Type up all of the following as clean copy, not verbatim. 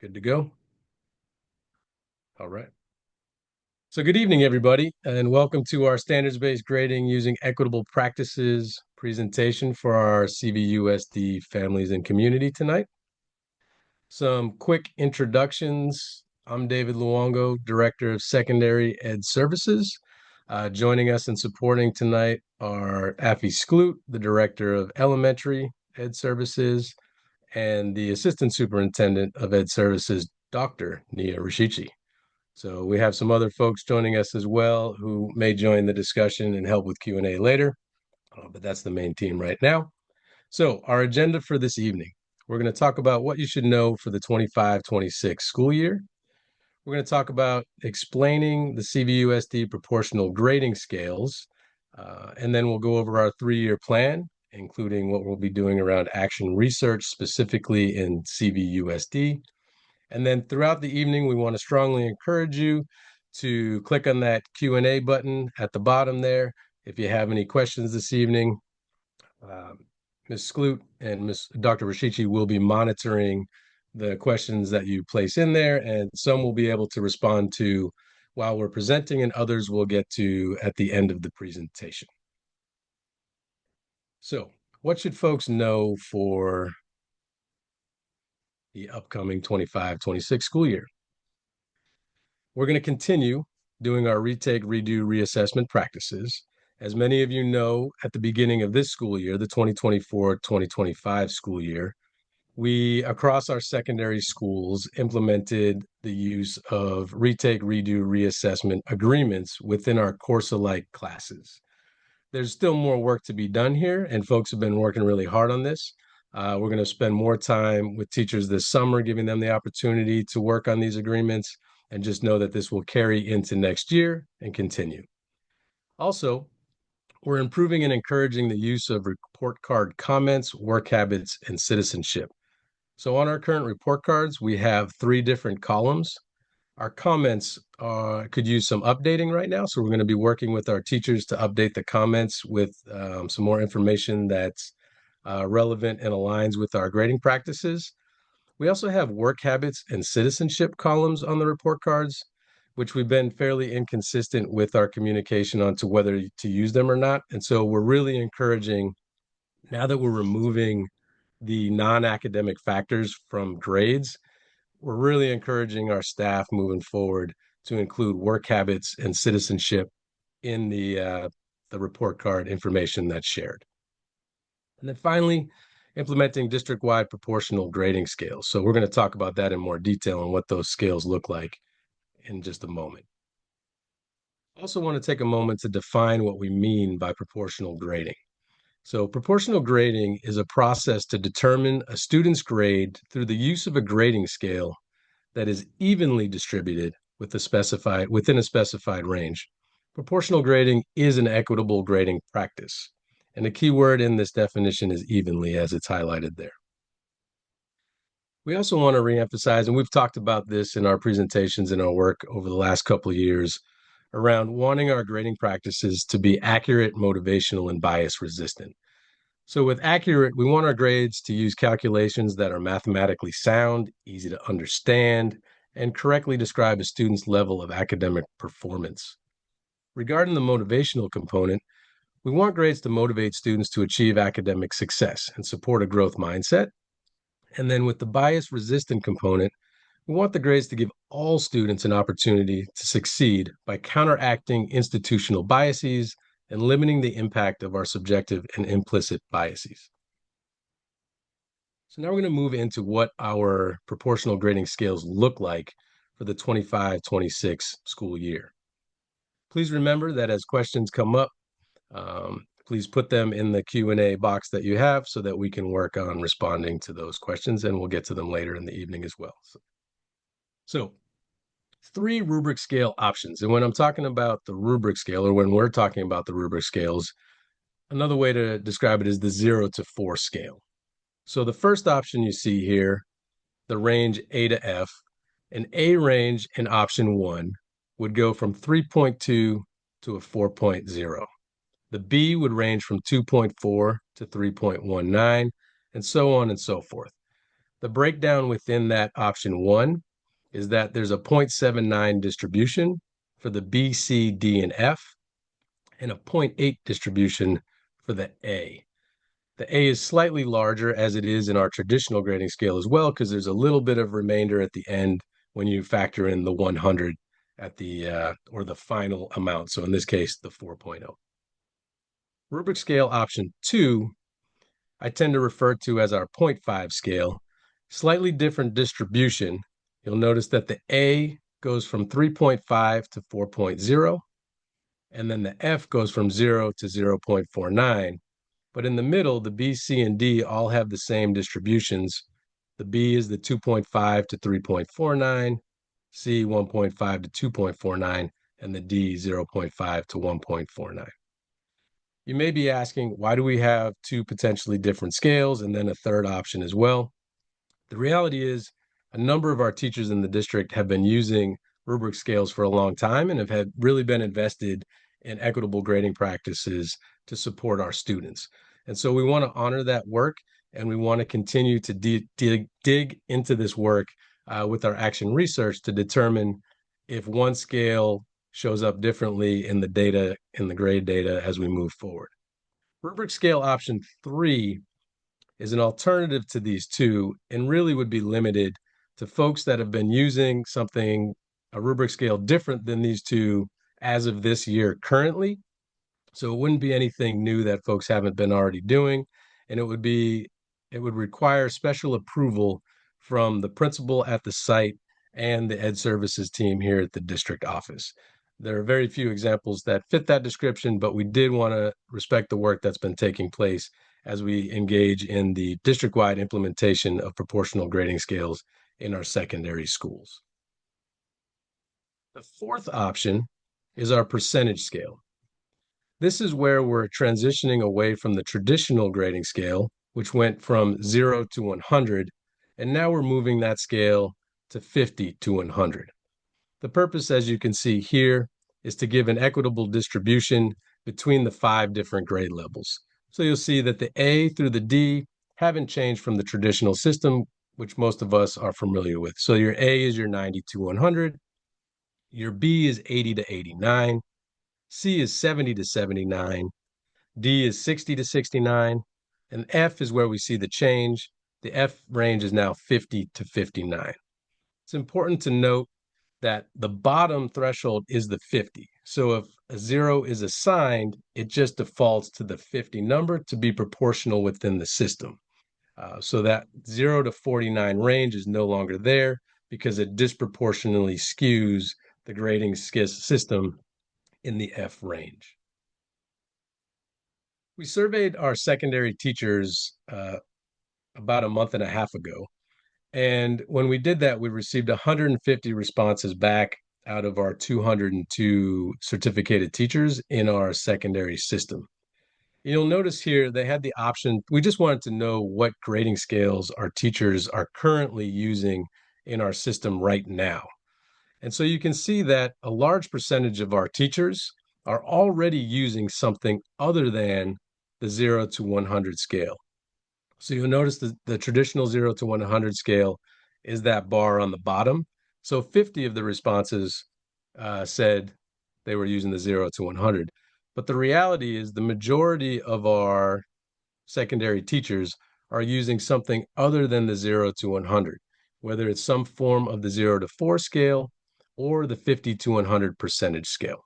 Good to go. All right. So, good evening, everybody, and welcome to our standards-based grading using equitable practices presentation for our CVUSD families and community tonight. Some quick introductions. I'm David Luongo, Director of Secondary Ed Services. Joining us and supporting tonight are Afi Skloot, the Director of Elementary Ed Services, and the Assistant Superintendent of Ed Services, Dr. Nia Rashichi. So we have some other folks joining us as well who may join the discussion and help with Q&A later, but that's the main team right now. So our agenda for this evening, we're going to talk about what you should know for the 25-26 school year. We're going to talk about explaining the CVUSD proportional grading scales, and then we'll go over our 3-year plan, including what we'll be doing around action research, specifically in CVUSD. And then throughout the evening, we want to strongly encourage you to click on that Q&A button at the bottom there. If you have any questions this evening, Ms. Skloot and Ms. Dr. Rashichi will be monitoring the questions that you place in there, and some will be able to respond to while we're presenting, and others we'll get to at the end of the presentation. So, what should folks know for the upcoming 25-26 school year? We're going to continue doing our retake, redo, reassessment practices. As many of you know, at the beginning of this school year, the 2024-2025 school year, we, across our secondary schools, implemented the use of retake, redo, reassessment agreements within our course-alike classes. There's still more work to be done here, and folks have been working really hard on this. We're going to spend more time with teachers this summer, giving them the opportunity to work on these agreements, and just know that this will carry into next year and continue. Also, we're improving and encouraging the use of report card comments, work habits, and citizenship. So on our current report cards, we have 3 different columns. Our comments could use some updating right now. So we're going to be working with our teachers to update the comments with some more information that's relevant and aligns with our grading practices. We also have work habits and citizenship columns on the report cards, which we've been fairly inconsistent with our communication on to whether to use them or not. And so we're really encouraging, now that we're removing the non-academic factors from grades, we're really encouraging our staff moving forward to include work habits and citizenship in the report card information that's shared. And then finally, implementing district-wide proportional grading scales. So we're going to talk about that in more detail and what those scales look like in just a moment. I also want to take a moment to define what we mean by proportional grading. So proportional grading is a process to determine a student's grade through the use of a grading scale that is evenly distributed within a specified range. Proportional grading is an equitable grading practice. And the key word in this definition is evenly, as it's highlighted there. We also want to reemphasize, and we've talked about this in our presentations and our work over the last couple of years, around wanting our grading practices to be accurate, motivational, and bias resistant. So with accurate, we want our grades to use calculations that are mathematically sound, easy to understand, and correctly describe a student's level of academic performance. Regarding the motivational component, we want grades to motivate students to achieve academic success and support a growth mindset. And then with the bias resistant component, we want the grades to give all students an opportunity to succeed by counteracting institutional biases and limiting the impact of our subjective and implicit biases. So now we're going to move into what our proportional grading scales look like for the 25-26 school year. Please remember that as questions come up, please put them in the Q&A box that you have so that we can work on responding to those questions, and we'll get to them later in the evening as well. So 3 rubric scale options. And when I'm talking about the rubric scale, or when we're talking about the rubric scales, another way to describe it is the 0 to 4 scale. So the first option you see here, the range A to F, an A range in option 1 would go from 3.2 to a 4.0. The B would range from 2.4 to 3.19, and so on and so forth. The breakdown within that option one is that there's a 0.79 distribution for the B, C, D, and F, and a zero point 0.8 distribution for the A. The A is slightly larger as it is in our traditional grading scale as well, because there's a little bit of remainder at the end when you factor in the 100 at the or the final amount. So in this case, the 4.0. Rubric scale option 2, I tend to refer to as our 0.5 scale. Slightly different distribution. You'll notice that the A goes from 3.5 to 4.0, and then the F goes from 0 to 0.49. But in the middle, the B, C, and D all have the same distributions. The B is the 2.5 to 3.49, C 1.5 to 2.49, and the D 0.5 to 1.49. You may be asking, why do we have two potentially different scales and then a third option as well? The reality is, a number of our teachers in the district have been using rubric scales for a long time and have had really been invested in equitable grading practices to support our students. And so we want to honor that work, and we want to continue to dig into this work with our action research to determine if one scale shows up differently in the data, in the grade data as we move forward. Rubric scale option 3 is an alternative to these two and really would be limited to folks that have been using something, a rubric scale different than these two as of this year currently. So it wouldn't be anything new that folks haven't been already doing. And it would require special approval from the principal at the site and the ed services team here at the district office. There are very few examples that fit that description, but we did want to respect the work that's been taking place as we engage in the district-wide implementation of proportional grading scales in our secondary schools. The fourth option is our percentage scale. This is where we're transitioning away from the traditional grading scale, which went from 0 to 100, and now we're moving that scale to 50 to 100. The purpose, as you can see here, is to give an equitable distribution between the 5 different grade levels. So you'll see that the A through the D haven't changed from the traditional system, which most of us are familiar with. So your A is your 90 to 100, your B is 80 to 89, C is 70 to 79, D is 60 to 69, and F is where we see the change. The F range is now 50 to 59. It's important to note that the bottom threshold is the 50. So if a 0 is assigned, it just defaults to the 50 number to be proportional within the system. So that 0 to 49 range is no longer there because it disproportionately skews the grading system in the F range. We surveyed our secondary teachers about a month and a half ago. And when we did that, we received 150 responses back out of our 202 certificated teachers in our secondary system. You'll notice here they had the option. We just wanted to know what grading scales our teachers are currently using in our system right now. And so you can see that a large percentage of our teachers are already using something other than the 0 to 100 scale. So you'll notice the traditional 0 to 100 scale is that bar on the bottom. So 50 of the responses said they were using the 0 to 100. But the reality is the majority of our secondary teachers are using something other than the 0 to 100, whether it's some form of the 0 to 4 scale or the 50 to 100 percentage scale.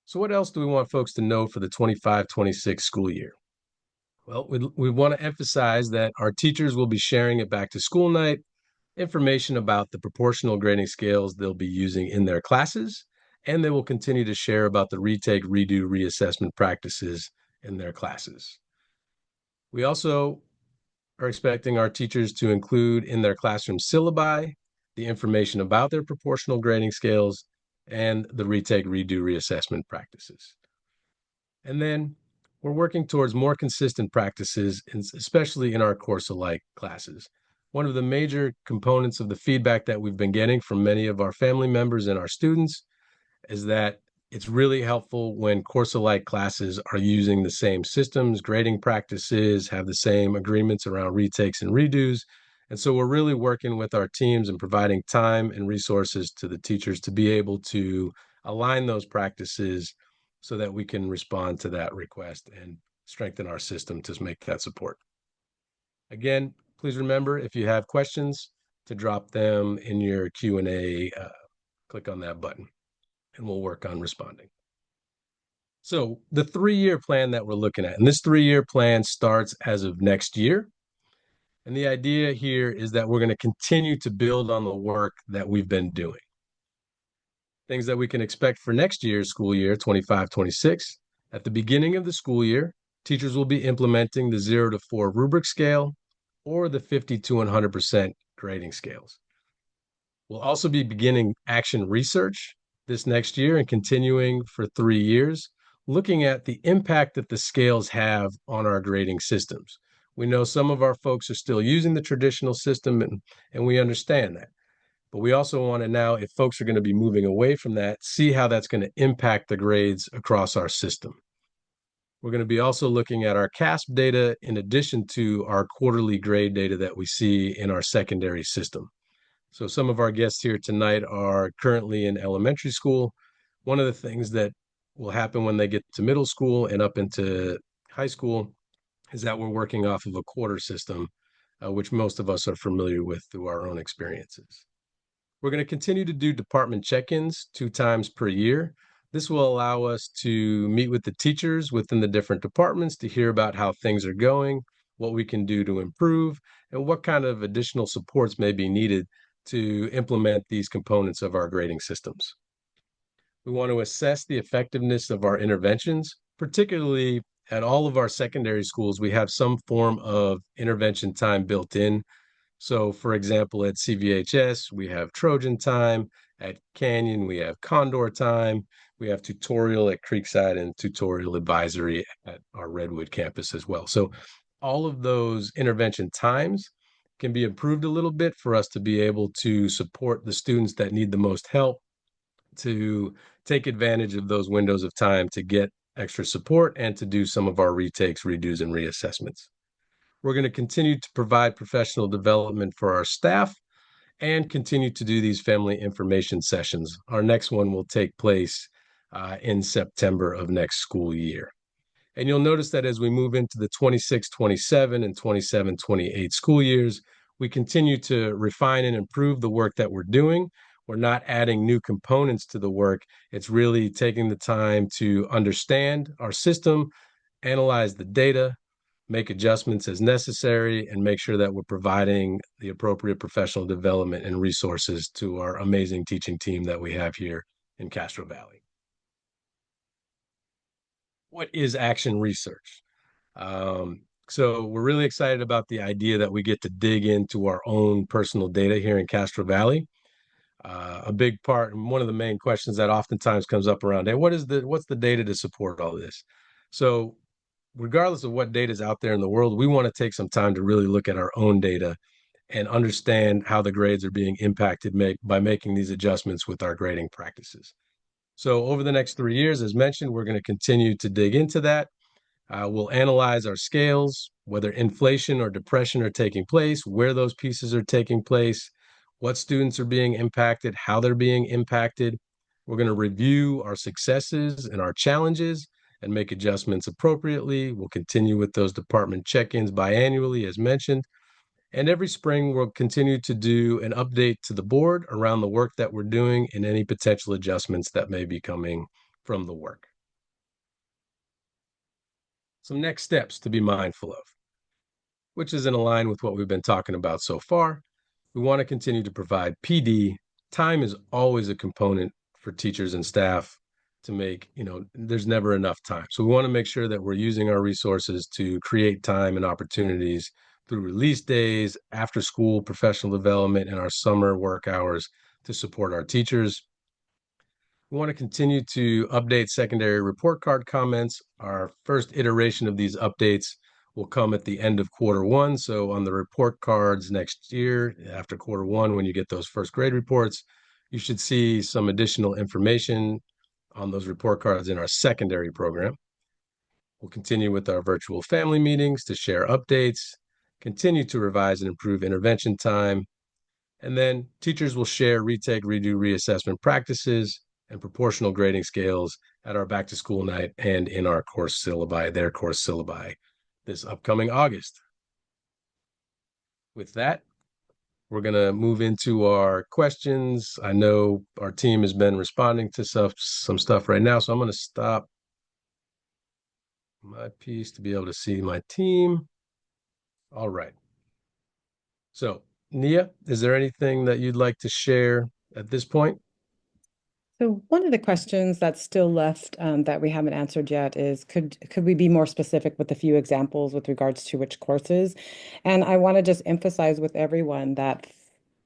So what else do we want folks to know for the 25-26 school year? Well, we want to emphasize that our teachers will be sharing at back to school night information about the proportional grading scales they'll be using in their classes, and they will continue to share about the retake, redo, reassessment practices in their classes. We also are expecting our teachers to include in their classroom syllabi the information about their proportional grading scales and the retake, redo, reassessment practices. And then we're working towards more consistent practices, especially in our course alike classes. One of the major components of the feedback that we've been getting from many of our family members and our students is that It's really helpful when course-alike classes are using the same systems, grading practices, have the same agreements around retakes and redos. And so we're really working with our teams and providing time and resources to the teachers to be able to align those practices so that we can respond to that request and strengthen our system to make that support. Again, please remember if you have questions to drop them in your Q&A, click on that button and we'll work on responding. So the 3-year plan that we're looking at, and this 3-year plan starts as of next year. And the idea here is that we're going to continue to build on the work that we've been doing. Things that we can expect for next year's school year, 25-26. At the beginning of the school year, teachers will be implementing the 0 to 4 rubric scale or the 50 to 100% grading scales. We'll also be beginning action research this next year and continuing for 3 years, looking at the impact that the scales have on our grading systems. We know some of our folks are still using the traditional system, and we understand that. But we also want to now, if folks are going to be moving away from that, see how that's going to impact the grades across our system. We're going to be also looking at our CASP data in addition to our quarterly grade data that we see in our secondary system. So some of our guests here tonight are currently in elementary school. One of the things that will happen when they get to middle school and up into high school is that we're working off of a quarter system, which most of us are familiar with through our own experiences. We're going to continue to do department check-ins 2 times per year. This will allow us to meet with the teachers within the different departments to hear about how things are going, what we can do to improve, and what kind of additional supports may be needed to implement these components of our grading systems. We want to assess the effectiveness of our interventions, particularly at all of our secondary schools. We have some form of intervention time built in. So, for example, at CVHS, we have Trojan time. At Canyon, we have Condor time. We have tutorial at Creekside and tutorial advisory at our Redwood campus as well. So, all of those intervention times can be improved a little bit for us to be able to support the students that need the most help, to take advantage of those windows of time to get extra support and to do some of our retakes, redos, and reassessments. We're going to continue to provide professional development for our staff and continue to do these family information sessions. Our next one will take place in September of next school year. And you'll notice that as we move into the 26-27 and 27-28 school years, we continue to refine and improve the work that we're doing. We're not adding new components to the work. It's really taking the time to understand our system, analyze the data, make adjustments as necessary, and make sure that we're providing the appropriate professional development and resources to our amazing teaching team that we have here in Castro Valley. What is action research? So we're really excited about the idea that we get to dig into our own personal data here in Castro Valley. A big part, and one of the main questions that oftentimes comes up around, hey, what's the data to support all this? So regardless of what data is out there in the world, we want to take some time to really look at our own data and understand how the grades are being impacted by making these adjustments with our grading practices. So over the next 3 years, as mentioned, we're going to continue to dig into that. We'll analyze our scales, whether inflation or depression are taking place, where those pieces are taking place, what students are being impacted, how they're being impacted. We're going to review our successes and our challenges and make adjustments appropriately. We'll continue with those department check-ins biannually, as mentioned. And every spring, we'll continue to do an update to the board around the work that we're doing and any potential adjustments that may be coming from the work. Some next steps to be mindful of, which is in line with what we've been talking about so far. We want to continue to provide PD. Time is always a component for teachers and staff to make, there's never enough time. So we want to make sure that we're using our resources to create time and opportunities through release days, after school professional development, and our summer work hours to support our teachers. We want to continue to update secondary report card comments. Our first iteration of these updates will come at the end of Q1. So on the report cards next year, after Q1, when you get those first grade reports, you should see some additional information on those report cards in our secondary program. We'll continue with our virtual family meetings to share updates, continue to revise and improve intervention time, and then teachers will share retake, redo, reassessment practices and proportional grading scales at our back to school night and in our course syllabi, their course syllabi this upcoming August. With that, we're going to move into our questions. I know our team has been responding to some stuff right now, so I'm going to stop my piece to be able to see my team. All right. So, Nia, is there anything that you'd like to share at this point? So one of the questions that's still left that we haven't answered yet is could we be more specific with a few examples with regards to which courses? And I want to just emphasize with everyone that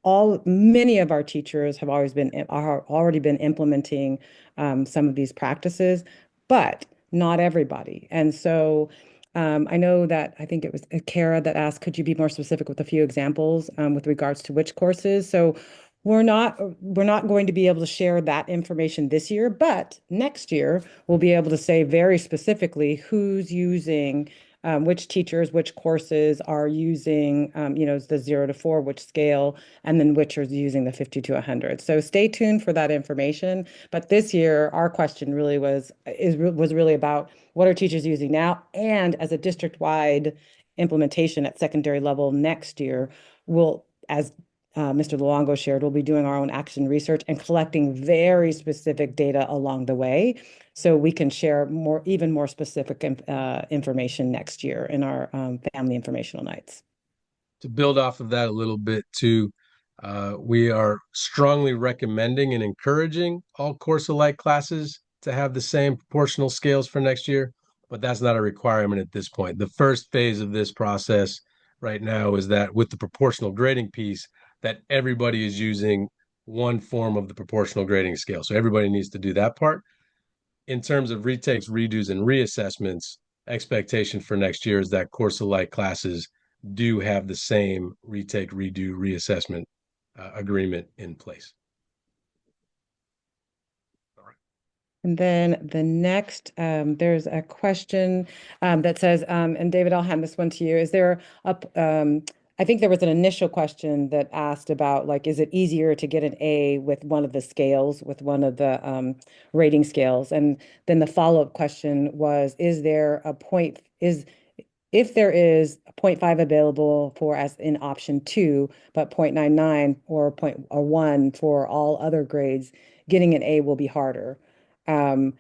all many of our teachers have always been are already been implementing some of these practices, but not everybody. And so I know that I think it was Kara that asked, could you be more specific with a few examples with regards to which courses? So we're not going to be able to share that information this year, but next year we'll be able to say very specifically who's using which teachers, which courses are using, the 0 to 4, which scale, and then which are using the 50 to 100. So stay tuned for that information. But this year, our question really was really about what are teachers using now, and as a district-wide implementation at secondary level next year, we'll, as Mr. Luongo shared, we'll be doing our own action research and collecting very specific data along the way so we can share even more specific information next year in our family informational nights. To build off of that a little bit too, we are strongly recommending and encouraging all course alike classes to have the same proportional scales for next year, but that's not a requirement at this point. The first phase of this process right now is that with the proportional grading piece, that everybody is using one form of the proportional grading scale. So everybody needs to do that part. In terms of retakes, redos, and reassessments, expectation for next year is that course alike classes do have the same retake, redo, reassessment agreement in place. And then the next, there's a question that says, and David, I'll hand this one to you. Is there I think there was an initial question that asked about, like, is it easier to get an A with one of the scales, with one of the rating scales? And then the follow-up question was, is there a point, if there is a 0.5 available for as in option 2, but 0.99 or 1 for all other grades, getting an A will be harder. Um,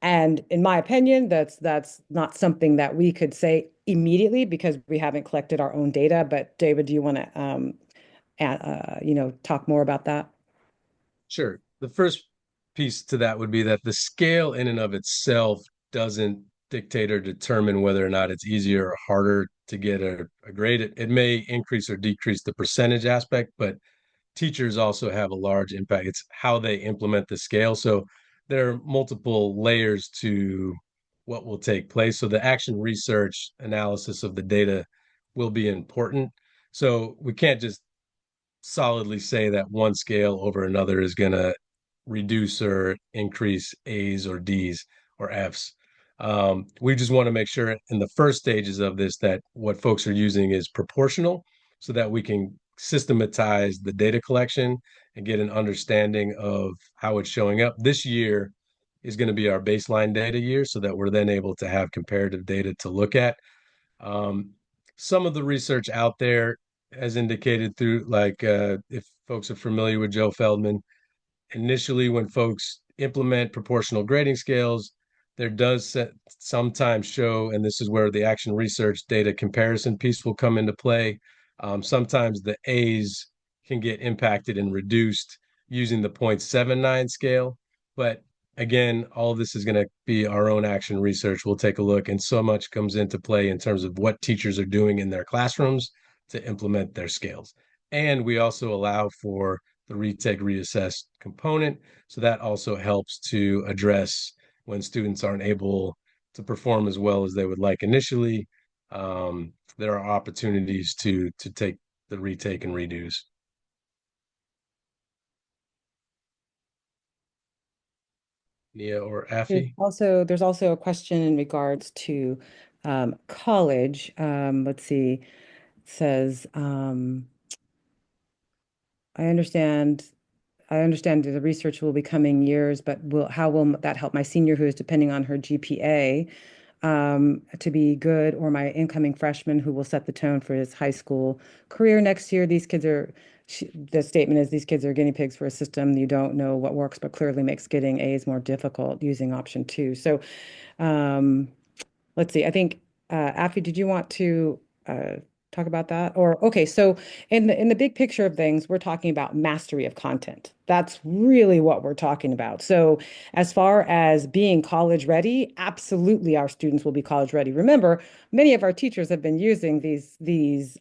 and in my opinion, that's not something that we could say immediately because we haven't collected our own data. But David, do you want to talk more about that? Sure. The first piece to that would be that the scale in and of itself doesn't dictate or determine whether or not it's easier or harder to get a grade. It may increase or decrease the percentage aspect, but teachers also have a large impact. It's how they implement the scale. So there are multiple layers to what will take place. So the action research analysis of the data will be important. So we can't just solidly say that one scale over another is going to reduce or increase A's or D's or F's. We just want to make sure in the first stages of this that what folks are using is proportional so that we can systematize the data collection and get an understanding of how it's showing up. This year is going to be our baseline data year so that we're then able to have comparative data to look at. Um, some of the research out there has indicated through, like, if folks are familiar with Joe Feldman, initially when folks implement proportional grading scales, there does sometimes show, and this is where the action research data comparison piece will come into play. Sometimes the A's can get impacted and reduced using the 0.79 scale. But again, all this is going to be our own action research. We'll take a look, and so much comes into play in terms of what teachers are doing in their classrooms to implement their scales. And we also allow for the retake reassess component. So that also helps to address when students aren't able to perform as well as they would like initially. There are opportunities to take the retake and redos. Nia or Afi? There's also a question in regards to college. Let's see. It says, I understand I understand that the research will be coming years, but how will that help my senior who is depending on her GPA to be good, or my incoming freshman who will set the tone for his high school career next year? The statement is these kids are guinea pigs for a system you don't know what works, but clearly makes getting A's more difficult using option two. So um, let's see. I think Afi, did you want to uh, talk about that? Or okay, so in the big picture of things, we're talking about mastery of content. That's really what we're talking about. So as far as being college ready, absolutely our students will be college ready. Remember, many of our teachers have been using these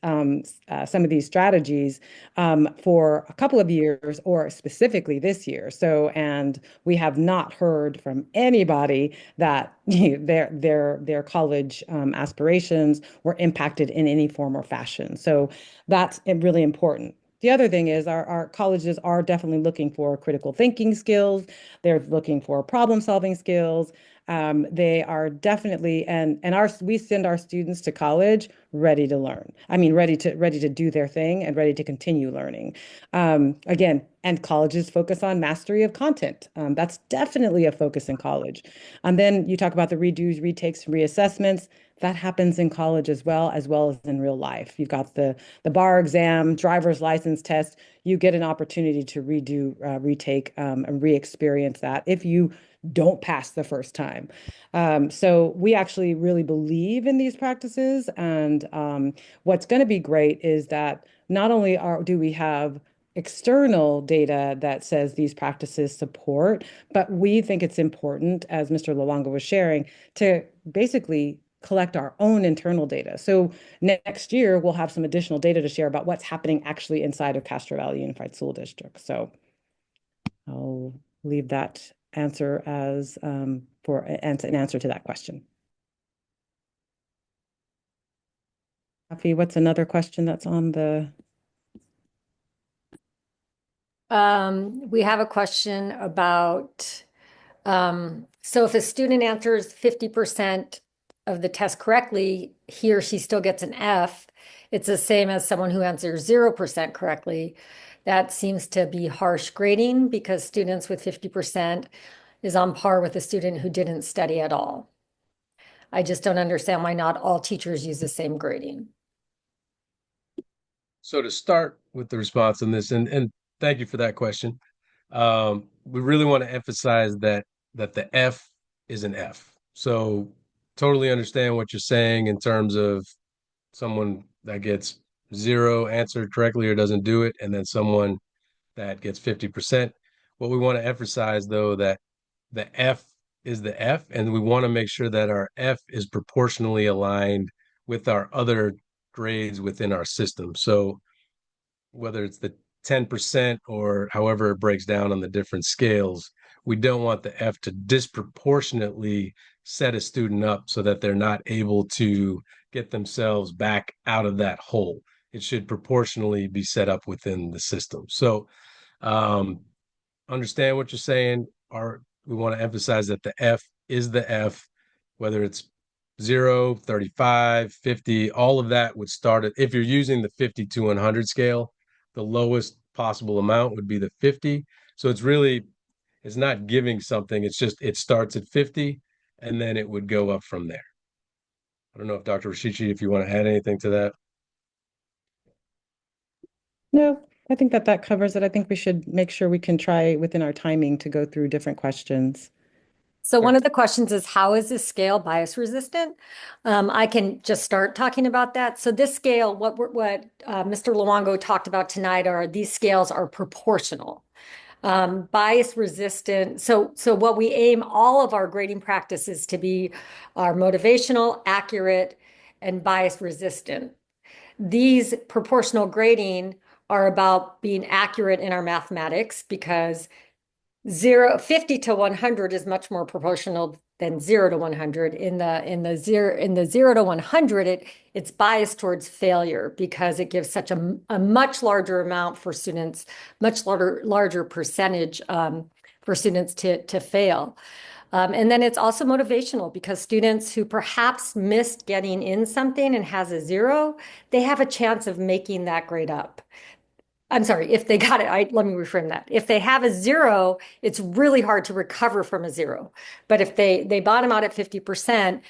some of these strategies for a couple of years or specifically this year. So, and we have not heard from anybody that their college aspirations were impacted in any form or fashion. So that's really important. The other thing is our colleges are definitely looking for critical thinking skills. They're looking for problem solving skills. They are definitely and we send our students to college ready to learn. I mean, ready to do their thing and ready to continue learning. Again, and colleges focus on mastery of content. That's definitely a focus in college. And then you talk about the redos, retakes, reassessments. That happens in college as well as in real life. You've got the bar exam, driver's license test. You get an opportunity to redo, retake, and re-experience that if you don't pass the first time. So we actually really believe in these practices. And what's going to be great is that not only do we have external data that says these practices support, but we think it's important, as Mr. Luongo was sharing, to basically collect our own internal data. So next year, we'll have some additional data to share about what's happening actually inside of Castro Valley Unified School District. So I'll leave that answer as for an answer to that question. Rafi, what's another question that's on the We have a question about, so if a student answers 50% of the test correctly, he or she still gets an F. It's the same as someone who answers 0% correctly. That seems to be harsh grading because students with 50% is on par with a student who didn't study at all. I just don't understand why not all teachers use the same grading. So to start with the response on this, and thank you for that question. We really want to emphasize that the F is an F. So totally understand what you're saying in terms of someone that gets zero answered correctly or doesn't do it, and then someone that gets 50%. What we want to emphasize though that the F is the F, and we want to make sure that our F is proportionally aligned with our other grades within our system. So whether it's the 10% or however it breaks down on the different scales, we don't want the F to disproportionately set a student up so that they're not able to get themselves back out of that hole. It should proportionally be set up within the system. So, um, understand what you're saying. We want to emphasize that the F is the F, whether it's 0, 35, 50, all of that would start at, if you're using the 50 to 100 scale, the lowest possible amount would be the 50. So it's not giving something, it's just, it starts at 50 and then it would go up from there. I don't know if Dr. Rashichi, if you want to add anything to that. No, I think that covers it. I think we should make sure we can try within our timing to go through different questions. So one of the questions is, how is this scale bias resistant? I can just start talking about that. So this scale, what Mr. Luongo talked about tonight are these scales are proportional. Bias resistant. So what we aim all of our grading practices to be are motivational, accurate, and bias resistant. These proportional grading are about being accurate in our mathematics because 50 to 100 is much more proportional than 0 to 100. In the 0 to 100, it's biased towards failure because it gives such a much larger amount for students, much larger percentage for for students to fail. And then it's also motivational because students who perhaps missed getting in something and has a zero, they have a chance of making that grade up. I'm sorry, if they got it, let me reframe that. If they have a zero, it's really hard to recover from a zero. But if they bottom out at 50%,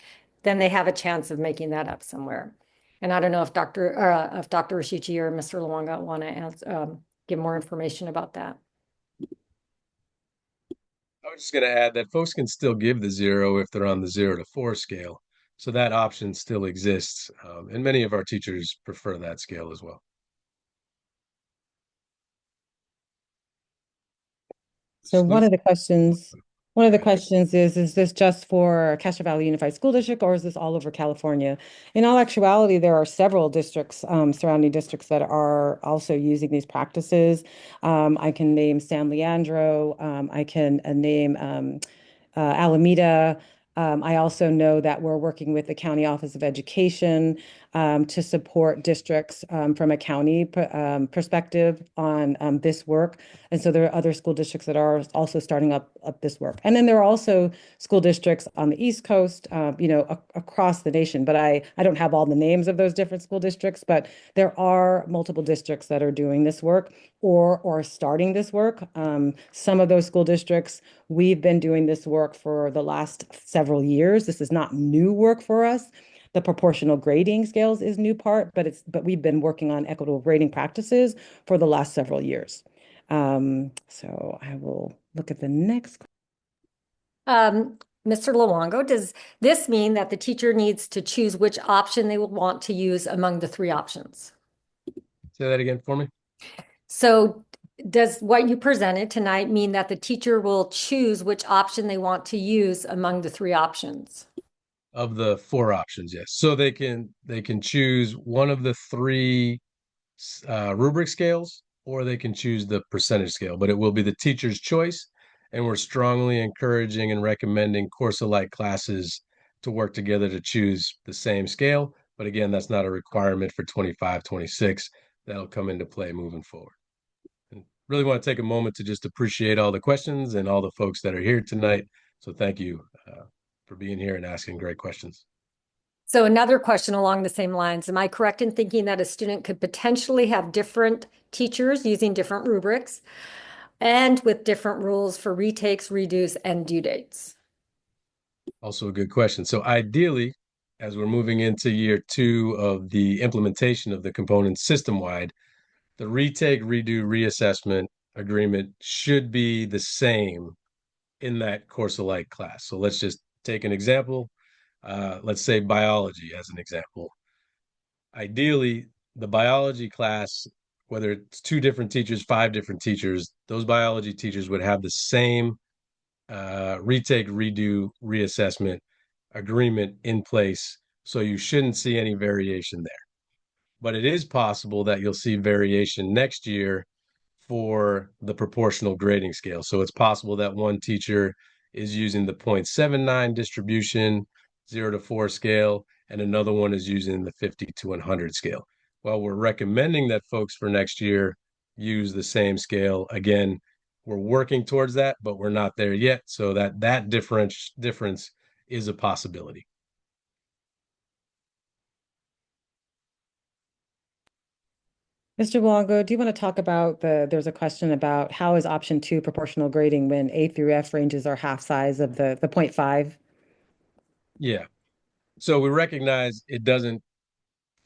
then they have a chance of making that up somewhere. And I don't know if Dr. Rashichi or Mr. Luanga want to give more information about that. I was just going to add that folks can still give the zero if they're on the 0 to 4 scale. So that option still exists. And many of our teachers prefer that scale as well. So one of the questions, one of Go the ahead. questions is this just for Castro Valley Unified School District or is this all over California? In all actuality, there are several districts, surrounding districts that are also using these practices. I can name San Leandro. I can name Alameda. I also know that we're working with the County Office of Education to support districts from a county perspective on this work. And so there are other school districts that are also starting up this work. And then there are also school districts on the East Coast, across the nation. But I don't have all the names of those different school districts, but there are multiple districts that are doing this work or starting this work. Some of those school districts, we've been doing this work for the last several years. This is not new work for us. The proportional grading scales is new part, but we've been working on equitable grading practices for the last several years. So I will look at the next. Mr. Luongo, does this mean that the teacher needs to choose which option they will want to use among the three options? Say that again for me. So does what you presented tonight mean that the teacher will choose which option they want to use among the three options? Of the 4 options, yes. So they can choose one of the 3 rubric scales, or they can choose the percentage scale, but it will be the teacher's choice. And we're strongly encouraging and recommending course-alike classes to work together to choose the same scale. But again, that's not a requirement for 25, 26. That'll come into play moving forward. And really want to take a moment to just appreciate all the questions and all the folks that are here tonight. So thank you for being here and asking great questions. So another question along the same lines, am I correct in thinking that a student could potentially have different teachers using different rubrics and with different rules for retakes, redos, and due dates? Also a good question. So ideally, as we're moving into year 2 of the implementation of the components system-wide, the retake, redo, reassessment agreement should be the same in that course-alike class. So let's just take an example. Let's say biology as an example. Ideally, the biology class, whether it's 2 different teachers, 5 different teachers, those biology teachers would have the same retake, redo, reassessment agreement in place. So you shouldn't see any variation there. But it is possible that you'll see variation next year for the proportional grading scale. So it's possible that one teacher is using the 0.79 distribution, 0 to 4 scale, and another one is using the 50 to 100 scale. Well, we're recommending that folks for next year use the same scale. Again, we're working towards that, but we're not there yet. So that difference is a possibility. Mr. Luongo, do you want to talk about there's a question about how is option 2 proportional grading when A through F ranges are half size of the 0.5? Yeah. So we recognize it doesn't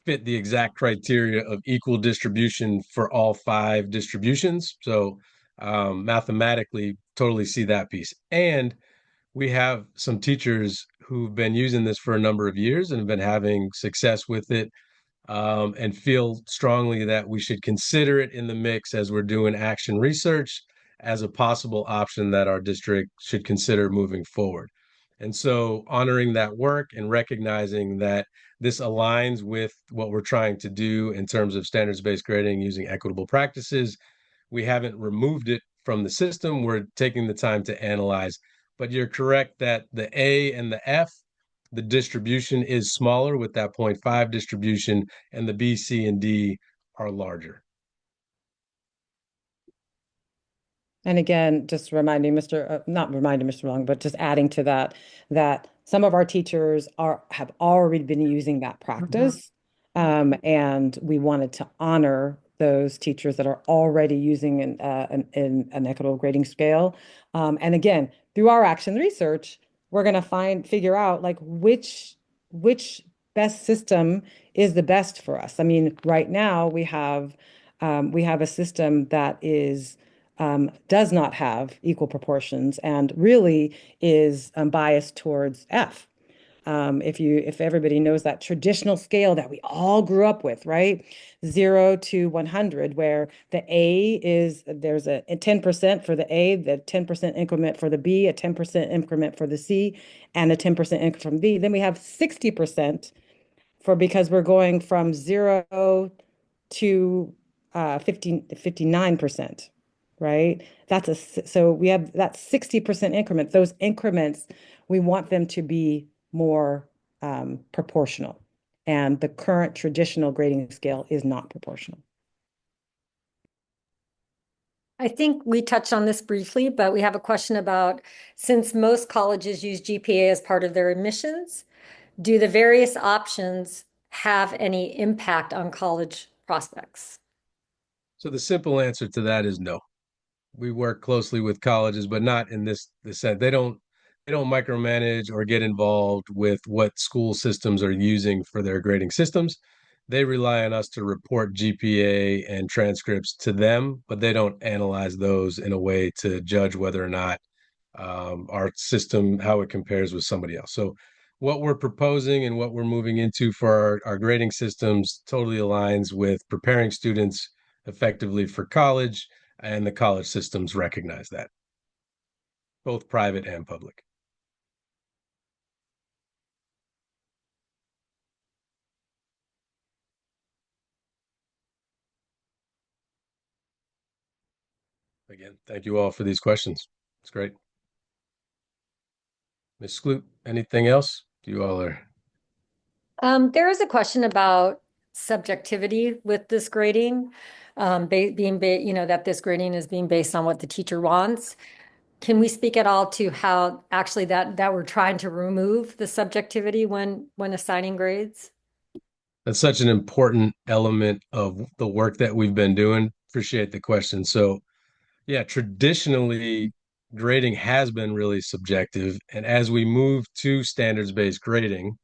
fit the exact criteria of equal distribution for all 5 distributions. So mathematically, totally see that piece. And we have some teachers who've been using this for a number of years and have been having success with it, and feel strongly that we should consider it in the mix as we're doing action research as a possible option that our district should consider moving forward. And so, honoring that work and recognizing that this aligns with what we're trying to do in terms of standards based grading using equitable practices, we haven't removed it from the system. We're taking the time to analyze. But you're correct that the A and the F, the distribution is smaller with that 0.5 distribution, and the B, C, and D are larger. And again, just reminding not reminding Mr. Long, but just adding to that, that some of our teachers have already been using that practice. And we wanted to honor those teachers that are already using an equitable grading scale. And again, through our action research, we're going to figure out like which best system is the best for us. I mean, right now we have a system that does not have equal proportions and really is biased towards F. If everybody knows that traditional scale that we all grew up with, right? 0 to 100, where there's a 10% for the A, the 10% increment for the B, a 10% increment for the C, and a 10% increment from B. Then we have 60% because we're going from 0 to 59%, right? So we have that 60% increment. Those increments, we want them to be more proportional. And the current traditional grading scale is not proportional. I think we touched on this briefly, but we have a question about, since most colleges use GPA as part of their admissions, do the various options have any impact on college prospects? So the simple answer to that is no. We work closely with colleges, but not in this sense. They don't micromanage or get involved with what school systems are using for their grading systems. They rely on us to report GPA and transcripts to them, but they don't analyze those in a way to judge whether or not our system, how it compares with somebody else. So what we're proposing and what we're moving into for our grading systems totally aligns with preparing students effectively for college, and the college systems recognize that, both private and public. Again, thank you all for these questions. It's great. Ms. Skloot, anything else? You all are. There is a question about subjectivity with this grading, that this grading is being based on what the teacher wants. Can we speak at all to how actually that we're trying to remove the subjectivity when assigning grades? That's such an important element of the work that we've been doing. Appreciate the question. So, yeah, traditionally, grading has been really subjective. And as we move to standards-based grading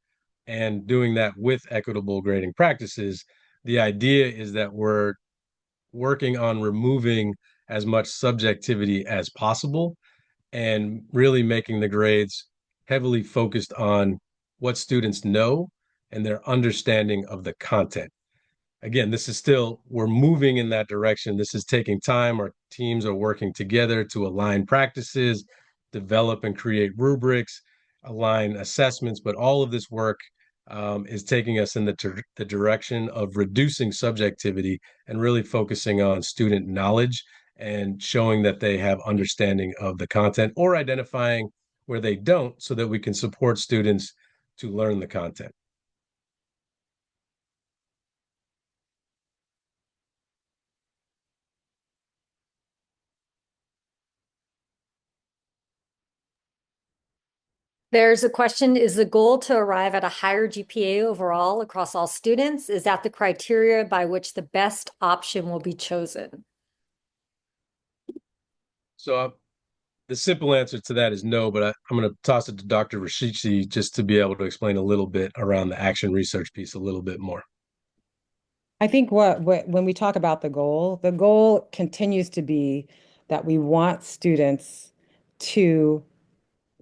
and doing that with equitable grading practices, the idea is that we're working on removing as much subjectivity as possible and really making the grades heavily focused on what students know and their understanding of the content. Again, we're moving in that direction. This is taking time. Our teams are working together to align practices, develop and create rubrics, align assessments, but all of this work is taking us in the direction of reducing subjectivity and really focusing on student knowledge and showing that they have understanding of the content or identifying where they don't so that we can support students to learn the content. There's a question, is the goal to arrive at a higher GPA overall across all students? Is that the criteria by which the best option will be chosen? So the simple answer to that is no, but I'm going to toss it to Dr. Rashici just to be able to explain a little bit around the action research piece a little bit more. I think when we talk about the goal continues to be that we want students to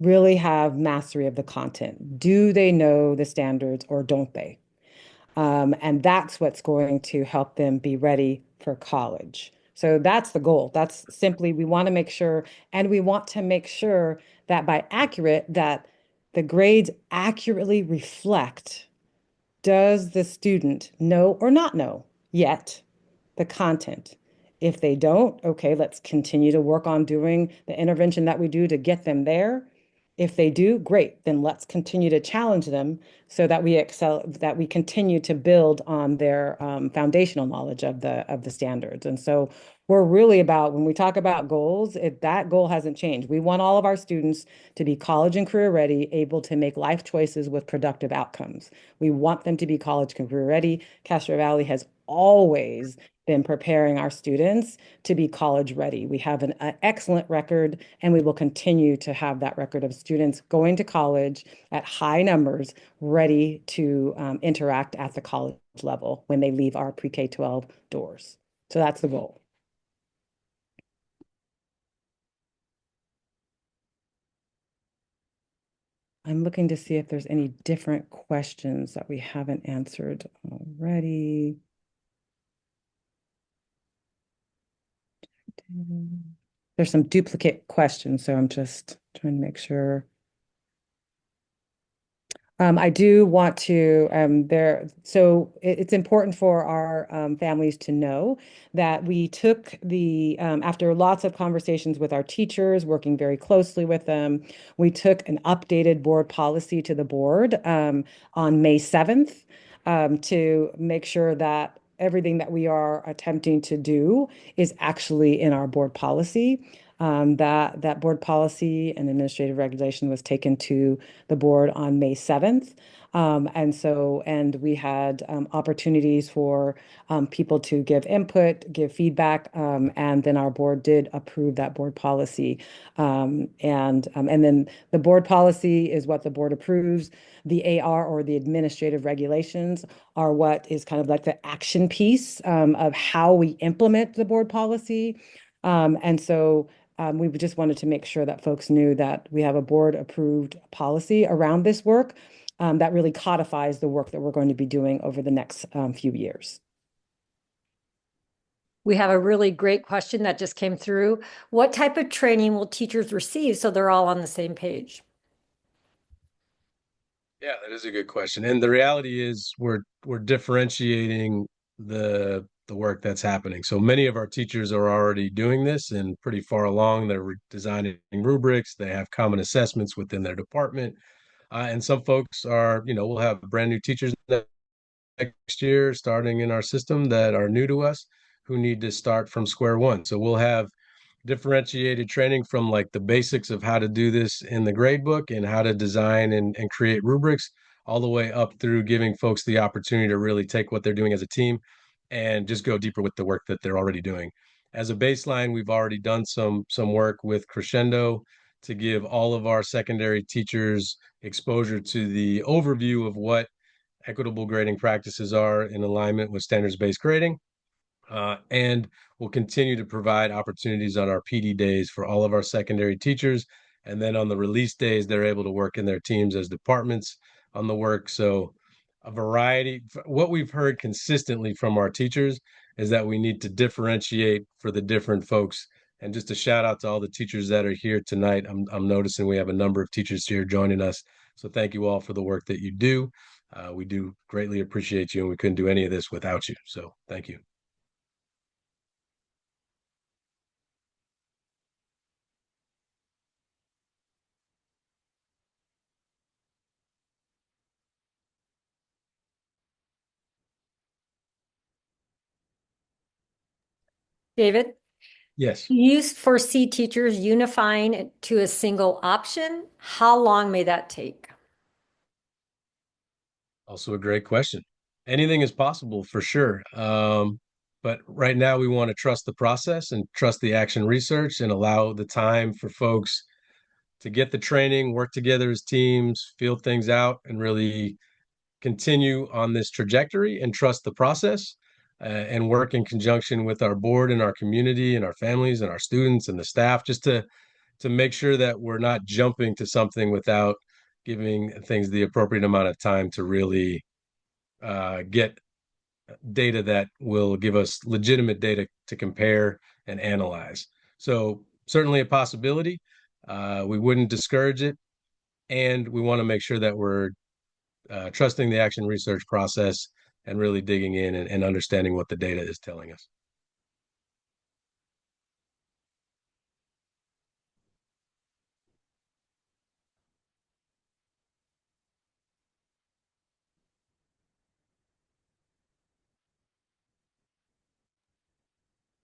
really have mastery of the content. Do they know the standards or don't they? And that's what's going to help them be ready for college. So that's the goal. That's simply, we want to make sure, and we want to make sure that that the grades accurately reflect, does the student know or not know yet the content? If they don't, okay, let's continue to work on doing the intervention that we do to get them there. If they do, great, then let's continue to challenge them so that we excel, that we continue to build on their foundational knowledge of the standards. And so we're really about, when we talk about goals, that goal hasn't changed. We want all of our students to be college and career ready, able to make life choices with productive outcomes. We want them to be college and career ready. Castro Valley has always been preparing our students to be college ready. We have an excellent record, and we will continue to have that record of students going to college at high numbers, ready to interact at the college level when they leave our pre-K 12 doors. So that's the goal. I'm looking to see if there's any different questions that we haven't answered already. There's some duplicate questions, so I'm just trying to make sure. I do want to so it's important for our families to know that we took after lots of conversations with our teachers, working very closely with them, we took an updated board policy to the board on May 7th to make sure that everything that we are attempting to do is actually in our board policy. That board policy and administrative regulation was taken to the board on May 7th. And we had opportunities for people to give input, give feedback, and then our board did approve that board policy. And then the board policy is what the board approves. The AR, or the administrative regulations, are what is kind of like the action piece of how we implement the board policy. We just wanted to make sure that folks knew that we have a board-approved policy around this work that really codifies the work that we're going to be doing over the next few years. We have a really great question that just came through. What type of training will teachers receive so they're all on the same page? Yeah, that is a good question. And the reality is we're differentiating the work that's happening. So many of our teachers are already doing this and pretty far along. They're designing rubrics, they have common assessments within their department. And some folks are, we'll have brand new teachers next year starting in our system that are new to us who need to start from square one. So we'll have differentiated training from like the basics of how to do this in the grade book and how to design and create rubrics, all the way up through giving folks the opportunity to really take what they're doing as a team and just go deeper with the work that they're already doing. As a baseline, we've already done some work with Crescendo to give all of our secondary teachers exposure to the overview of what equitable grading practices are in alignment with standards-based grading. And we'll continue to provide opportunities on our PD days for all of our secondary teachers. And then on the release days, they're able to work in their teams as departments on the work. So a variety. What we've heard consistently from our teachers is that we need to differentiate for the different folks. And just a shout out to all the teachers that are here tonight. I'm noticing we have a number of teachers here joining us. So thank you all for the work that you do. We do greatly appreciate you, and we couldn't do any of this without you. So thank you. David, Yes. you foresee teachers unifying it to a single option. How long may that take? Also a great question. Anything is possible for sure. But right now we want to trust the process and trust the action research and allow the time for folks to get the training, work together as teams, feel things out, and really continue on this trajectory and trust the process and work in conjunction with our board and our community and our families and our students and the staff just to make sure that we're not jumping to something without giving things the appropriate amount of time to really get data that will give us legitimate data to compare and analyze. So certainly a possibility. We wouldn't discourage it, and we want to make sure that we're trusting the action research process and really digging in and understanding what the data is telling us.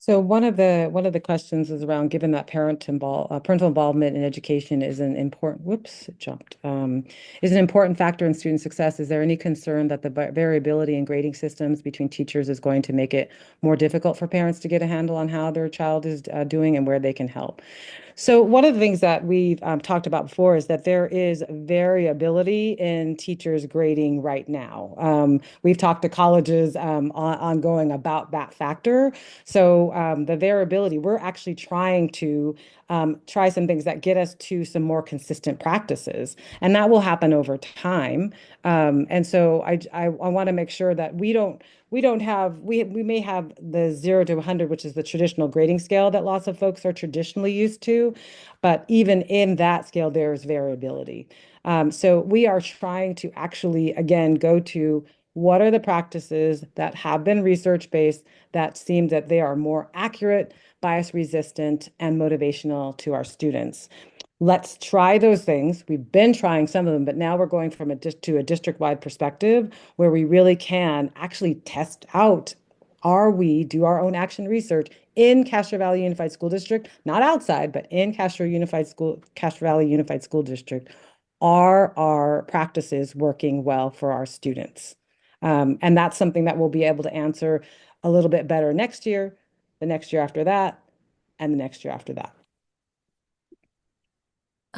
So one of the questions is around, given that parental involvement in education is an important, whoops, it jumped, is an important factor in student success. Is there any concern that the variability in grading systems between teachers is going to make it more difficult for parents to get a handle on how their child is doing and where they can help? So one of the things that we've talked about before is that there is variability in teachers grading right now. We've talked to colleges ongoing about that factor. So the variability, we're actually trying to try some things that get us to some more consistent practices, and that will happen over time. And so I want to make sure that we don't have we may have the 0 to 100, which is the traditional grading scale that lots of folks are traditionally used to, but even in that scale, there's variability. So we are trying to actually, again, go to what are the practices that have been research-based that seem that they are more accurate, bias resistant, and motivational to our students. Let's try those things. We've been trying some of them, but now we're going from to a district-wide perspective where we really can actually test out, do our own action research in Castro Valley Unified School District, not outside, but in Castro Valley Unified School District. Are our practices working well for our students? And that's something that we'll be able to answer a little bit better next year, the next year after that, and the next year after that.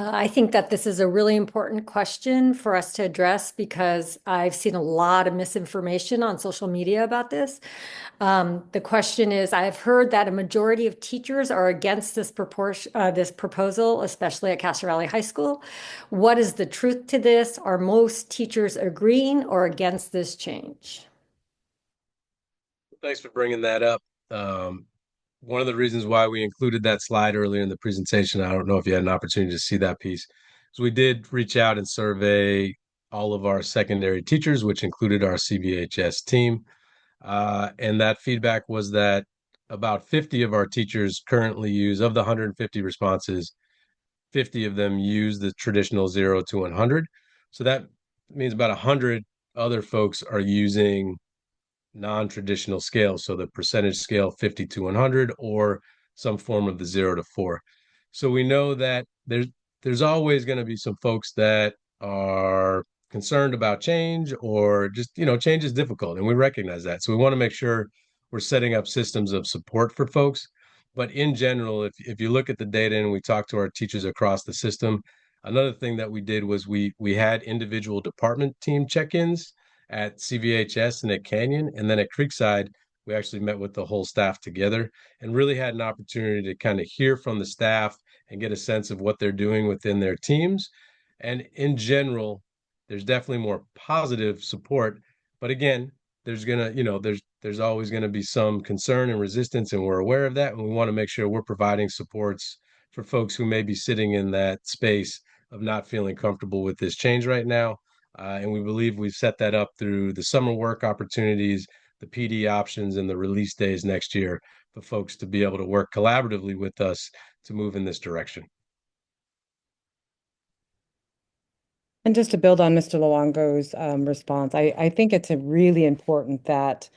I think that this is a really important question for us to address because I've seen a lot of misinformation on social media about this. The question is, I've heard that a majority of teachers are against this proposal, especially at Castro Valley High School. What is the truth to this? Are most teachers agreeing or against this change? Thanks for bringing that up. Um, One of the reasons why we included that slide earlier in the presentation, I don't know if you had an opportunity to see that piece, is we did reach out and survey all of our secondary teachers, which included our CVHS team. And that feedback was that about 50 of our teachers currently use, of the 150 responses, 50 of them use the traditional 0 to 100. So that means about 100 other folks are using non-traditional scales, so the percentage scale 50 to 100 or some form of the 0 to 4. So we know that there's always going to be some folks that are concerned about change, or just, change is difficult, and we recognize that. So we want to make sure we're setting up systems of support for folks. But in general, if you look at the data and we talk to our teachers across the system, another thing that we did was we had individual department team check-ins at CVHS and at Canyon. And then at Creekside, we actually met with the whole staff together and really had an opportunity to kind of hear from the staff and get a sense of what they're doing within their teams. And in general, there's definitely more positive support. But again, there's always gonna be some concern and resistance, and we're aware of that. And we want to make sure we're providing supports for folks who may be sitting in that space of not feeling comfortable with this change right now. And we believe we've set that up through the summer work opportunities, the PD options, and the release days next year for folks to be able to work collaboratively with us to move in this direction. And just to build on Mr. Luongo's response, I think it's a really important that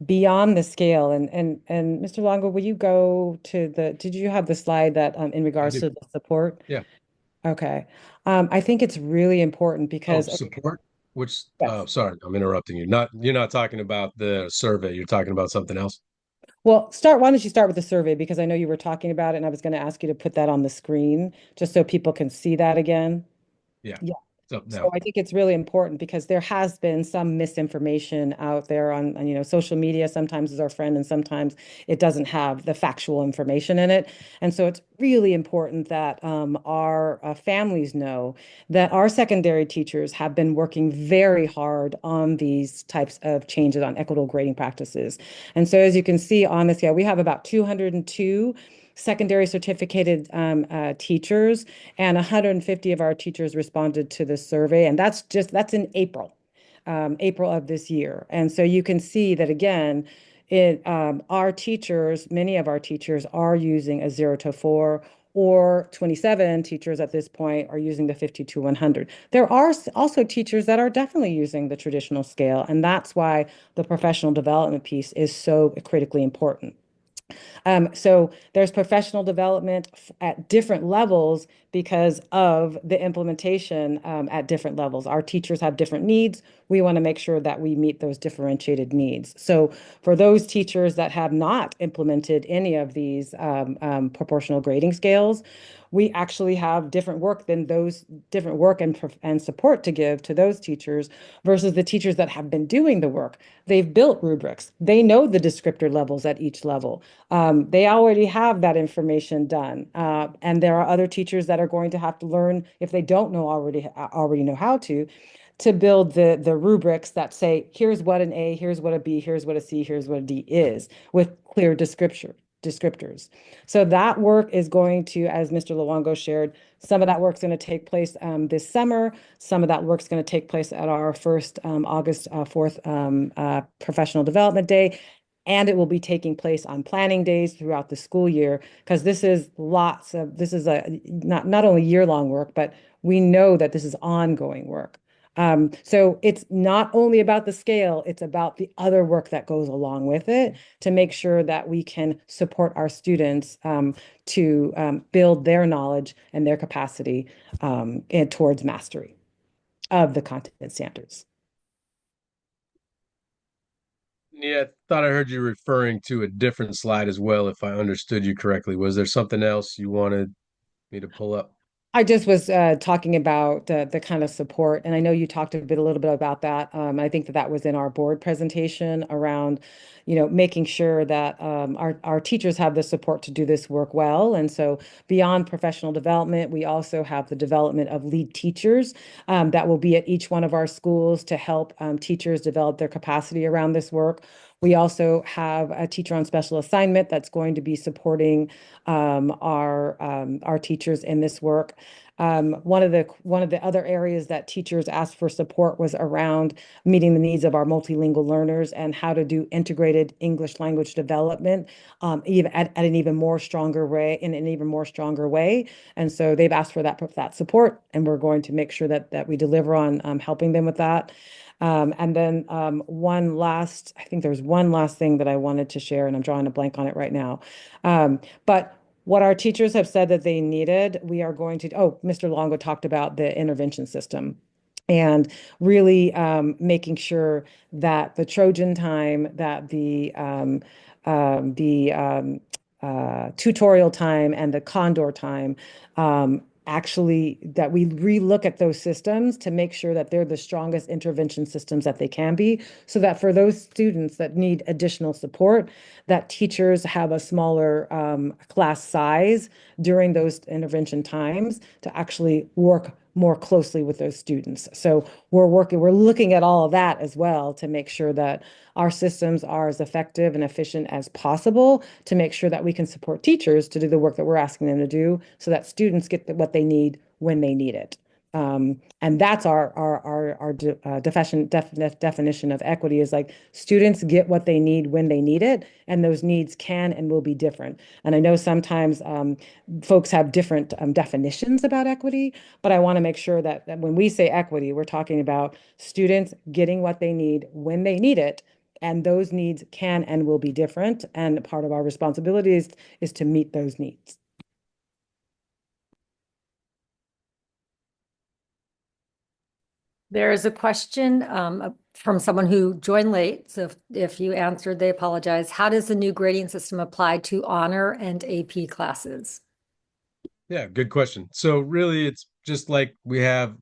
beyond the scale, and Mr. Luongo, will you go to did you have the slide that in I regards do. to the support? Yeah. Okay. I think it's really important Oh, because support? Which, yes. sorry, I'm interrupting you. You're not talking about the survey. You're talking about something else. Well, why don't you start with the survey because I know you were talking about it and I was going to ask you to put that on the screen just so people can see that again. Yeah. Yeah. So So now, I think it's really important because there has been some misinformation out there on social media. Sometimes is our friend and sometimes it doesn't have the factual information in it. And so it's really important that our families know that our secondary teachers have been working very hard on these types of changes on equitable grading practices. And so as you can see on this, yeah, we have about 202 secondary certificated teachers, and 150 of our teachers responded to this survey. And that's in April, April of this year. And so you can see that again, many of our teachers are using a 0 to 4, or 27 teachers at this point are using the 50 to 100. There are also teachers that are definitely using the traditional scale, and that's why the professional development piece is so critically important. So there's professional development at different levels because of the implementation at different levels. Our teachers have different needs. We want to make sure that we meet those differentiated needs. So for those teachers that have not implemented any of these proportional grading scales, we actually have different work than those different work and support to give to those teachers versus the teachers that have been doing the work. They've built rubrics. They know the descriptor levels at each level. They already have that information done. And there are other teachers that are going to have to learn if they don't know already know how to build the rubrics that say, here's what an A, here's what a B, here's what a C, here's what a D is, with clear descriptors. So that work is going to, as Mr. Luongo shared, some of that work's going to take place this summer. Some of that work's going to take place at our first August 4th Professional Development Day. And it will be taking place on planning days throughout the school year because this is a not only year-long work, but we know that this is ongoing work. So it's not only about the scale, it's about the other work that goes along with it to make sure that we can support our students to build their knowledge and their capacity and towards mastery of the content standards. Yeah, I thought I heard you referring to a different slide as well, if I understood you correctly. Was there something else you wanted me to pull up? I just was talking about the kind of support, and I know you talked a little bit about that. I think that that was in our board presentation around, making sure that our teachers have the support to do this work well. And so beyond professional development, we also have the development of lead teachers that will be at each one of our schools to help teachers develop their capacity around this work. We also have a teacher on special assignment that's going to be supporting our teachers in this work. One of the other areas that teachers asked for support was around meeting the needs of our multilingual learners and how to do integrated English language development, even at an even more stronger way, in an even more stronger way. And so they've asked for that support, and we're going to make sure that we deliver on helping them with that. And then I think there's one last thing that I wanted to share, and I'm drawing a blank on it right now. But what our teachers have said that they needed, we are going to, Mr. Longo talked about the intervention system and really making sure that the Trojan time, that the tutorial time and the Condor time actually that we relook at those systems to make sure that they're the strongest intervention systems that they can be, so that for those students that need additional support, that teachers have a smaller class size during those intervention times to actually work more closely with those students. So we're looking at all of that as well to make sure that our systems are as effective and efficient as possible to make sure that we can support teachers to do the work that we're asking them to do so that students get what they need when they need it. And that's our definition of equity is like students get what they need when they need it, and those needs can and will be different. And I know sometimes folks have different definitions about equity, but I want to make sure that when we say equity, we're talking about students getting what they need when they need it. And those needs can and will be different. And part of our responsibility is to meet those needs. There is a question from someone who joined late. So if you answered, they apologize. How does the new grading system apply to honor and AP classes? Yeah, good question. So really, it's just like we have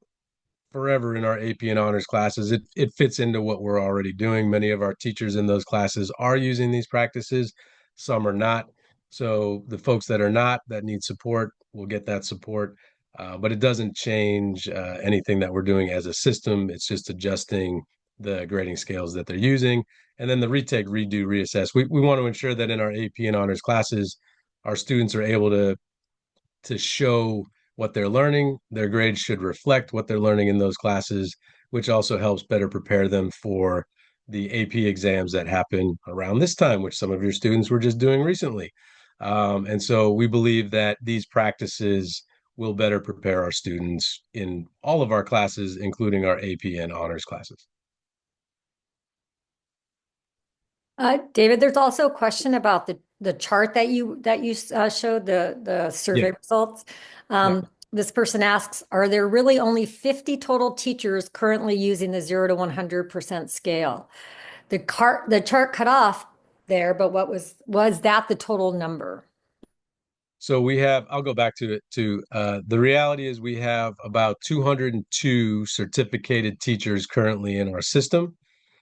forever in our AP and honors classes. It fits into what we're already doing. Many of our teachers in those classes are using these practices, some are not. So the folks that are not, that need support, will get that support. But it doesn't change anything that we're doing as a system. It's just adjusting the grading scales that they're using. And then the retake, redo, reassess. We want to ensure that in our AP and honors classes, our students are able to show what they're learning. Their grades should reflect what they're learning in those classes, which also helps better prepare them for the AP exams that happen around this time, which some of your students were just doing recently. And so we believe that these practices will better prepare our students in all of our classes, including our AP and honors classes. David, there's also a question about the chart that you showed the Yeah, survey results. yeah. This person asks, are there really only 50 total teachers currently using the 0 to 100% scale? The chart cut off there, but was that the total number? So we have, I'll go back to it too. The reality is we have about 202 certificated teachers currently in our system.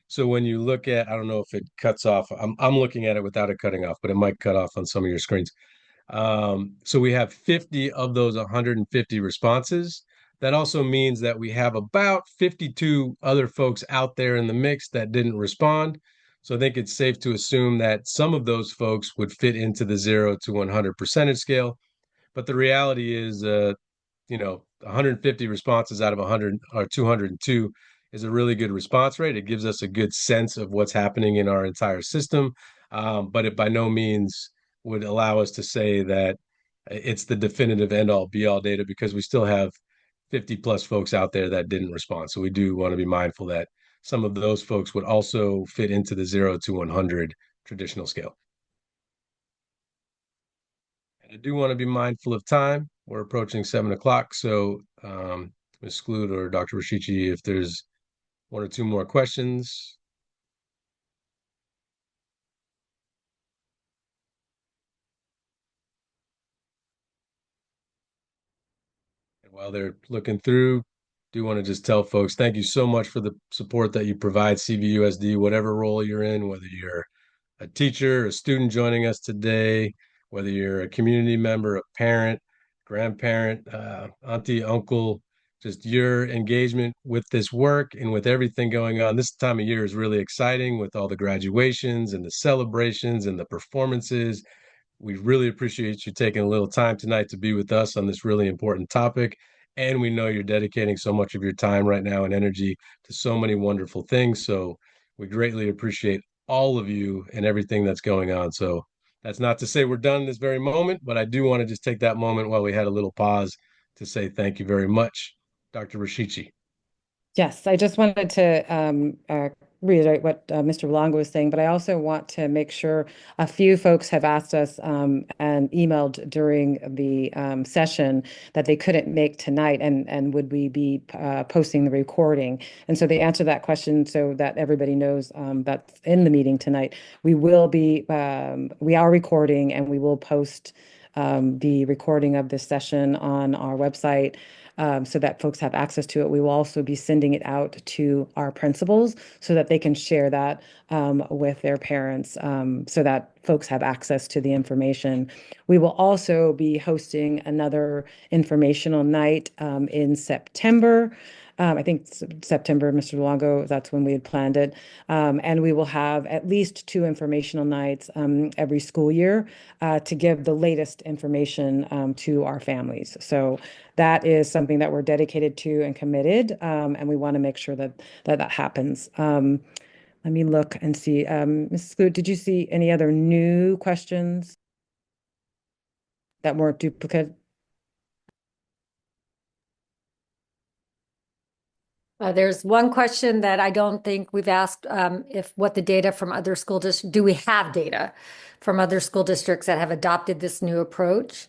So when you look at, I don't know if it cuts off. I'm looking at it without it cutting off, but it might cut off on some of your screens. So we have 50 of those 150 responses. That also means that we have about 52 other folks out there in the mix that didn't respond. So I think it's safe to assume that some of those folks would fit into the 0 to 100 percentage scale. But the reality is, 150 responses out of 100 or 202 is a really good response rate. It gives us a good sense of what's happening in our entire system, but it by no means would allow us to say that it's the definitive end all be all data because we still have 50 plus folks out there that didn't respond. So we do want to be mindful that some of those folks would also fit into the 0 to 100 traditional scale. I do want to be mindful of time. We're approaching 7 o'clock. So, Ms. Skloot or Dr. Rashichi, if there's one or two more questions. And while they're looking through, do want to just tell folks thank you so much for the support that you provide CVUSD, whatever role you're in, whether you're a teacher, a student joining us today, whether you're a community member, a parent, grandparent, auntie, uncle, just your engagement with this work and with everything going on. This time of year is really exciting with all the graduations and the celebrations and the performances. We really appreciate you taking a little time tonight to be with us on this really important topic. And we know you're dedicating so much of your time right now and energy to so many wonderful things. So we greatly appreciate all of you and everything that's going on. So that's not to say we're done this very moment, but I do want to just take that moment while we had a little pause to say thank you very much, Dr. Rashichi. Yes, I just wanted to reiterate what Mr. Longo was saying, but I also want to make sure a few folks have asked us and emailed during the session that they couldn't make tonight, and would we be posting the recording? And so they answer that question so that everybody knows that's in the meeting tonight. We are recording, and we will post the recording of this session on our website so that folks have access to it. We will also be sending it out to our principals so that they can share that with their parents so that folks have access to the information. We will also be hosting another informational night in September. I think September, Mr. Luongo, that's when we had planned it. And we will have at least two informational nights every school year to give the latest information to our families. So that is something that we're dedicated to and committed, and we want to make sure that happens. Let me look and see. Mrs. Clute, did you see any other new questions that weren't duplicate? There's one question that I don't think we've asked, if what the data from other school districts, do we have data from other school districts that have adopted this new approach?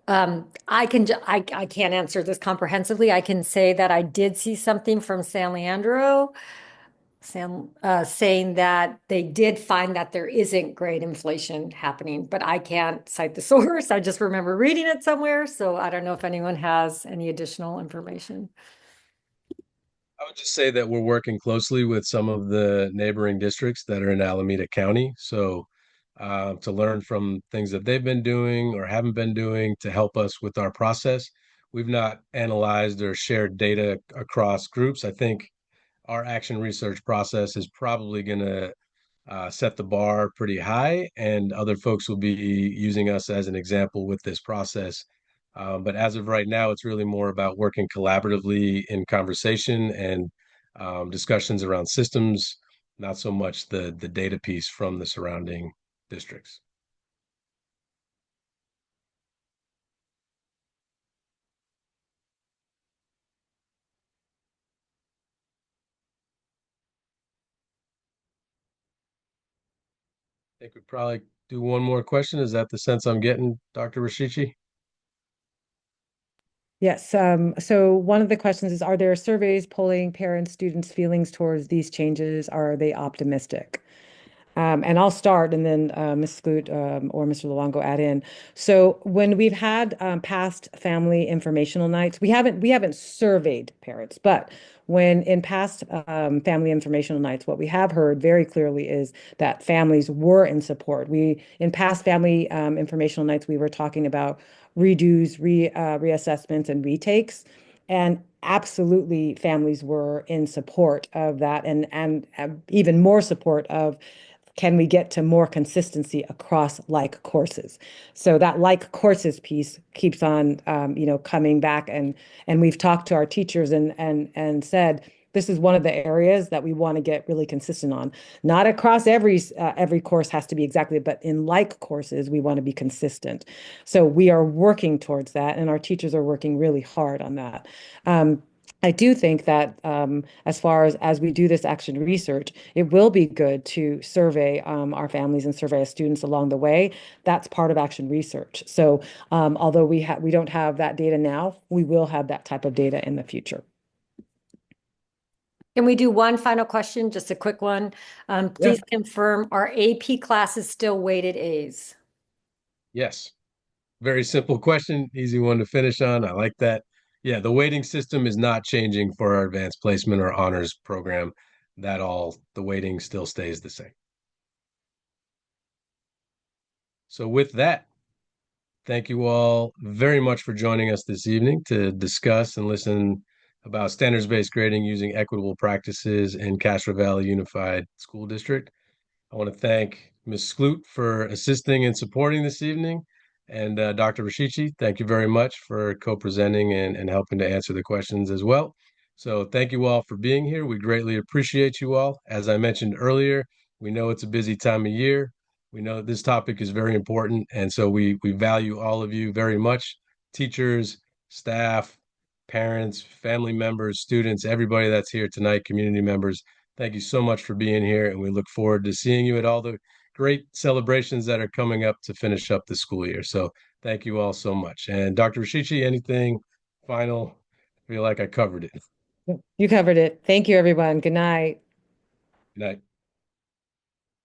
I can't answer this comprehensively. I can say that I did see something from San Leandro, saying that they did find that there isn't grade inflation happening, but I can't cite the source. I just remember reading it somewhere, so I don't know if anyone has any additional information. I would just say that we're working closely with some of the neighboring districts that are in Alameda County. So, to learn from things that they've been doing or haven't been doing to help us with our process. We've not analyzed or shared data across groups. I think our action research process is probably going to set the bar pretty high, and other folks will be using us as an example with this process. But as of right now, it's really more about working collaboratively in conversation and discussions around systems, not so much the data piece from the surrounding districts. think we probably do one more question. Is that the sense I'm getting, Dr. Rashichi? Yes. So one of the questions is, are there surveys polling parents, students' feelings towards these changes? Are they optimistic? And I'll start, and then Ms. Scoot or Mr. Luongo add in. So when we've had past family informational nights, we haven't surveyed parents, but when in past family informational nights, what we have heard very clearly is that families were in support. We in past family informational nights, we were talking about redos, reassessments, and retakes. And absolutely, families were in support of that, and even more support of can we get to more consistency across like courses? So that like courses piece keeps on, coming back, and we've talked to our teachers and said this is one of the areas that we want to get really consistent on. Not across every course has to be exactly, but in like courses we want to be consistent. So we are working towards that, and our teachers are working really hard on that. I do think that as far as we do this action research, it will be good to survey our families and survey our students along the way. That's part of action research. So although we don't have that data now, we will have that type of data in the future. Can we do one final question, just a quick one? Yeah. Please confirm, are AP classes still weighted A's? Yes. Very simple question, easy one to finish on. I like that. Yeah, the weighting system is not changing for our advanced placement or honors program. The weighting still stays the same. So with that, thank you all very much for joining us this evening to discuss and listen about standards-based grading using equitable practices in Castro Valley Unified School District. I want to thank Ms. Skloot for assisting and supporting this evening. And Dr. Rashichi, thank you very much for co-presenting and helping to answer the questions as well. So thank you all for being here. We greatly appreciate you all. As I mentioned earlier, we know it's a busy time of year. We know this topic is very important. And so we value all of you very much, teachers, staff, parents, family members, students, everybody that's here tonight, community members. Thank you so much for being here, and we look forward to seeing you at all the great celebrations that are coming up to finish up the school year. So thank you all so much. And Dr. Rashichi, anything final? I feel like I covered it. You covered it. Thank you, everyone. Good night. Good night.